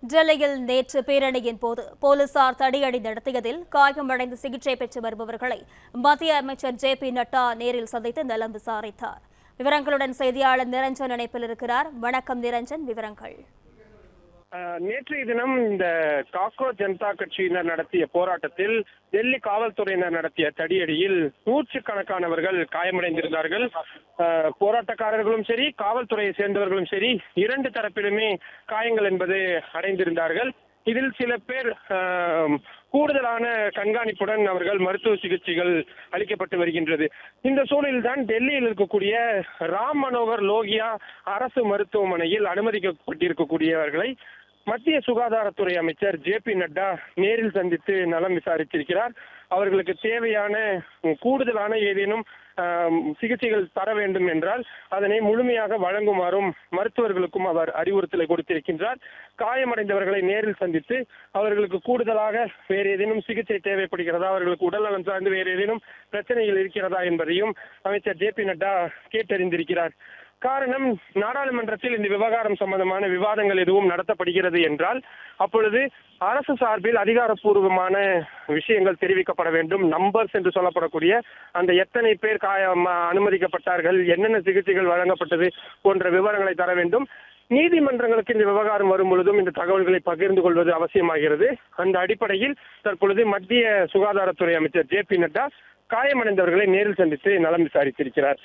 டெல்லியில் நேற்று பேரணியின் போது போலீசார் தடியடி நடத்தியதில் காயமடைந்து சிகிச்சை பெற்று வருபவர்களை மத்திய அமைச்சர் ஜே.பி. நட்டா நேரில் சந்தித்து நலம் விசாரித்தார். விவரங்களுடன் செய்தியாளர் நிரஞ்சன் இணைப்பில் இருக்கிறார். வணக்கம் நிரஞ்சன், விவரங்கள். நேற்றைய தினம் இந்த காக்ரோச் ஜனதா கட்சியினர் நடத்திய போராட்டத்தில் டெல்லி காவல்துறையினர் நடத்திய தடியடியில் நூற்றுக்கணக்கானவர்கள் காயமடைந்திருந்தார்கள். போராட்டக்காரர்களும் சரி, காவல்துறையை சேர்ந்தவர்களும் சரி, இரண்டு தரப்பிலுமே காயங்கள் என்பது அடைந்திருந்தார்கள். இதில் சில பேர் கூடுதலான கண்காணிப்புடன் அவர்கள் மருத்துவ சிகிச்சைகள் அளிக்கப்பட்டு வருகின்றது. இந்த சூழலில்தான் டெல்லியில் இருக்கக்கூடிய ராம் மனோகர் லோகியா அரசு மருத்துவமனையில் அனுமதிக்கப்பட்டிருக்கக்கூடியவர்களை மத்திய சுகாதாரத்துறை அமைச்சர் ஜே.பி. நட்டா நேரில் சந்தித்து நலம் விசாரித்திருக்கிறார். அவர்களுக்கு தேவையான கூடுதலான ஏதேனும் சிகிச்சைகள் தர வேண்டும் என்றால் அதனை முழுமையாக வழங்குமாறும் மருத்துவர்களுக்கும் அவர் அறிவுறுத்தலை கொடுத்திருக்கின்றார். காயமடைந்தவர்களை நேரில் சந்தித்து அவர்களுக்கு கூடுதலாக வேறு ஏதேனும் சிகிச்சை தேவைப்படுகிறதா, அவர்களுக்கு உடல்நலம் சார்ந்து வேறு ஏதேனும் பிரச்சனைகள் இருக்கிறதா என்பதையும் அமைச்சர் ஜே.பி. நட்டா கேட்டறிந்திருக்கிறார். காரணம், நாடாளுமன்றத்தில் இந்த விவகாரம் சம்பந்தமான விவாதங்கள் எதுவும் நடத்தப்படுகிறது என்றால் அப்பொழுது அரசு சார்பில் அதிகாரப்பூர்வமான விஷயங்கள் தெரிவிக்கப்பட வேண்டும். நம்பர்ஸ் என்று சொல்லப்படக்கூடிய அந்த எத்தனை பேர் அனுமதிக்கப்பட்டார்கள், என்னென்ன சிகிச்சைகள் வழங்கப்பட்டது போன்ற விவரங்களை தர வேண்டும். நீதிமன்றங்களுக்கு இந்த விவகாரம் வரும் பொழுதும் இந்த தகவல்களை பகிர்ந்து கொள்வது அவசியமாகிறது. அந்த அடிப்படையில் தற்பொழுது மத்திய சுகாதாரத்துறை அமைச்சர் ஜே.பி. நட்டா காயமடைந்தவர்களை நேரில் சந்தித்து நலம் விசாரித்திருக்கிறார்.